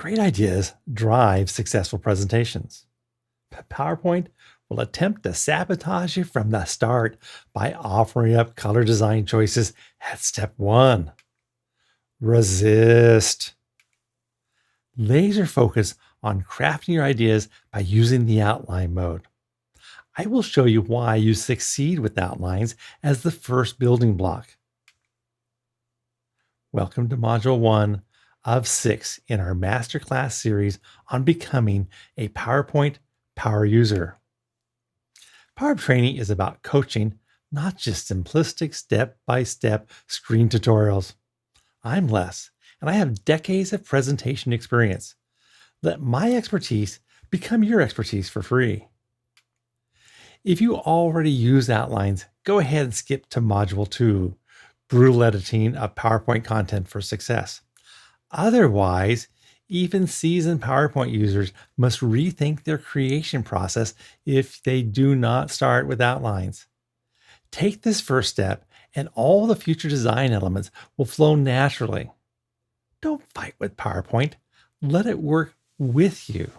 Great ideas drive successful presentations. PowerPoint will attempt to sabotage you from the start by offering up color design choices at step one. Resist. Laser focus on crafting your ideas by using the outline mode. I will show you why you succeed with outlines as the first building block. Welcome to Module 1 of 6 in our Masterclass series on becoming a PowerPoint power user. Power training is about coaching, not just simplistic step-by-step screen tutorials. I'm Les, and I have decades of presentation experience. Let my expertise become your expertise for free. If you already use outlines, go ahead and skip to Module 2, Brutal Editing of PowerPoint Content for Success. Otherwise, even seasoned PowerPoint users must rethink their creation process if they do not start with outlines. Take this first step, and all the future design elements will flow naturally. Don't fight with PowerPoint. Let it work with you.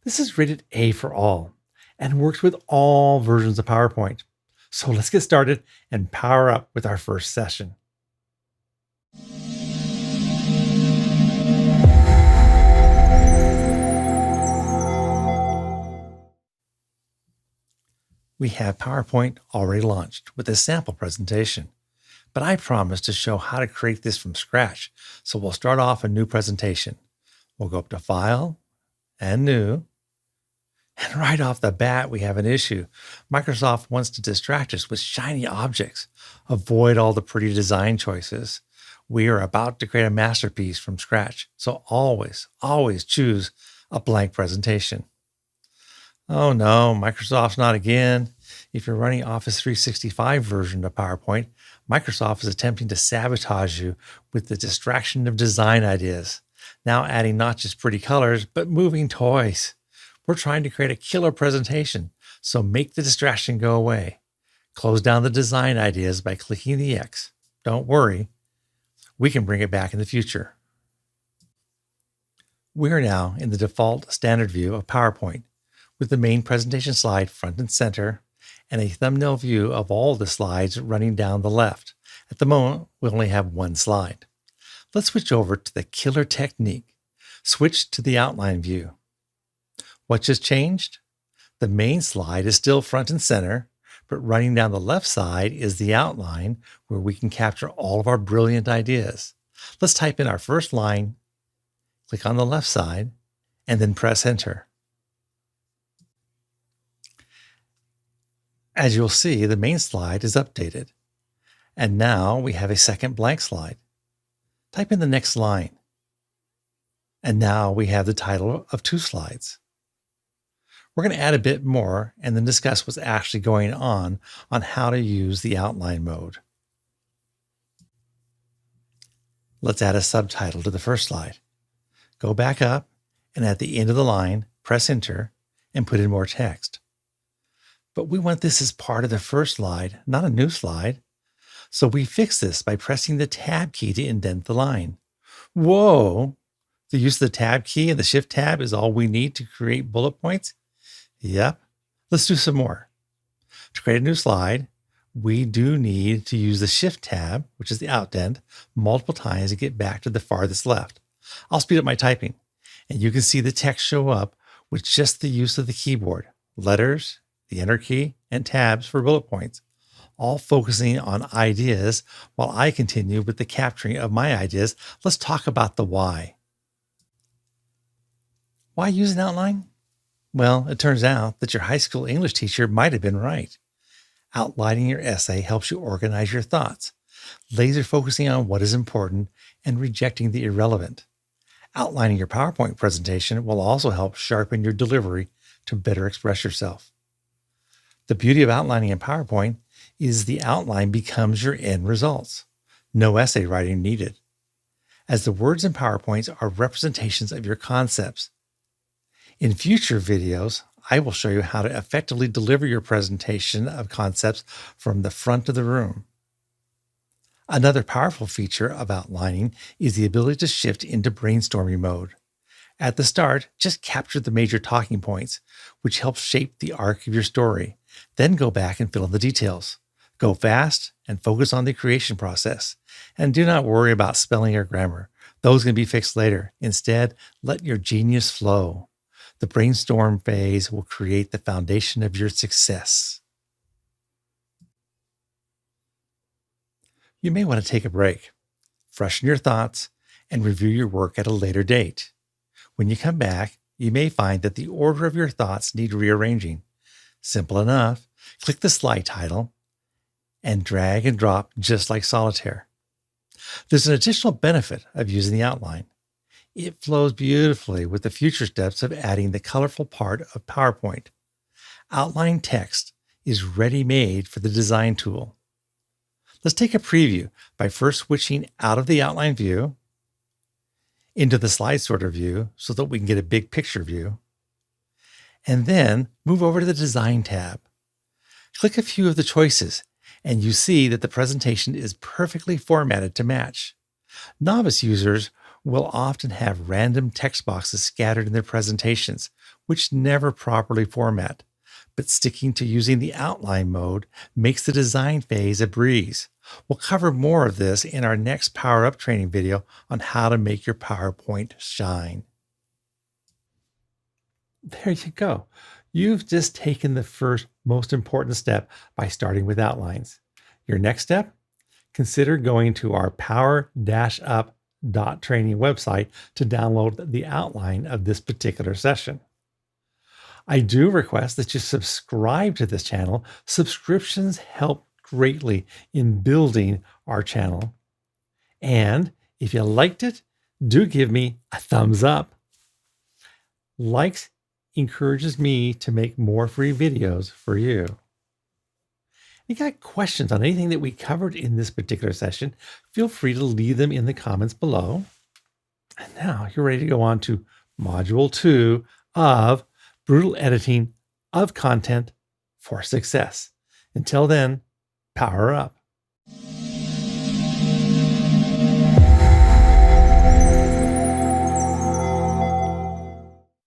This is rated A for all and works with all versions of PowerPoint. So let's get started and power up with our first session. We have PowerPoint already launched with a sample presentation, but I promised to show how to create this from scratch. So we'll start off a new presentation. We'll go up to File and New. And right off the bat, we have an issue. Microsoft wants to distract us with shiny objects. Avoid all the pretty design choices. We are about to create a masterpiece from scratch. So always choose a blank presentation. Oh no, Microsoft's not again. If you're running Office 365 version of PowerPoint, Microsoft is attempting to sabotage you with the distraction of design ideas. Now adding not just pretty colors, but moving toys. We're trying to create a killer presentation, so make the distraction go away. Close down the design ideas by clicking the X. Don't worry, we can bring it back in the future. We are now in the default standard view of PowerPoint, with the main presentation slide front and center, and a thumbnail view of all the slides running down the left. At the moment, we only have one slide. Let's switch over to the killer technique. Switch to the outline view. What just changed? The main slide is still front and center, but running down the left side is the outline where we can capture all of our brilliant ideas. Let's type in our first line, click on the left side, and then press enter. As you'll see, the main slide is updated. And now we have a second blank slide. Type in the next line. And now we have the title of two slides. We're going to add a bit more and then discuss what's actually going on how to use the outline mode. Let's add a subtitle to the first slide. Go back up and at the end of the line, press enter and put in more text. But we want this as part of the first slide, not a new slide. So we fix this by pressing the Tab key to indent the line. Whoa! The use of the Tab key and the Shift tab is all we need to create bullet points? Yep. Let's do some more. To create a new slide, we do need to use the Shift tab, which is the outdent, multiple times to get back to the farthest left. I'll speed up my typing, and you can see the text show up with just the use of the keyboard, letters, the Enter key, and tabs for bullet points, all focusing on ideas while I continue with the capturing of my ideas. Let's talk about the why. Why use an outline? Well, it turns out that your high school English teacher might have been right. Outlining your essay helps you organize your thoughts, laser focusing on what is important and rejecting the irrelevant. Outlining your PowerPoint presentation will also help sharpen your delivery to better express yourself. The beauty of outlining in PowerPoint is the outline becomes your end results. No essay writing needed, as the words in PowerPoints are representations of your concepts. In future videos, I will show you how to effectively deliver your presentation of concepts from the front of the room. Another powerful feature of outlining is the ability to shift into brainstorming mode. At the start, just capture the major talking points, which helps shape the arc of your story. Then go back and fill in the details. Go fast and focus on the creation process. And do not worry about spelling or grammar. Those can be fixed later. Instead, let your genius flow. The brainstorm phase will create the foundation of your success. You may want to take a break, freshen your thoughts, and review your work at a later date. When you come back, you may find that the order of your thoughts need rearranging. Simple enough. Click the slide title and drag and drop just like solitaire. There's an additional benefit of using the outline. It flows beautifully with the future steps of adding the colorful part of PowerPoint. Outline text is ready-made for the design tool. Let's take a preview by first switching out of the outline view into the slide sorter view so that we can get a big picture view, and then move over to the Design tab. Click a few of the choices, and you see that the presentation is perfectly formatted to match. Novice users will often have random text boxes scattered in their presentations, which never properly format. But sticking to using the outline mode makes the design phase a breeze. We'll cover more of this in our next Power Up training video on how to make your PowerPoint shine. There you go. You've just taken the first most important step by starting with outlines. Your next step? Consider going to our power-up.training website to download the outline of this particular session. I do request that you subscribe to this channel. Subscriptions help greatly in building our channel. And if you liked it, do give me a thumbs up. Likes encourages me to make more free videos for you. If you got questions on anything that we covered in this particular session, feel free to leave them in the comments below. And now you're ready to go on to Module 2 of Brutal Editing of Content for Success. Until then, power up.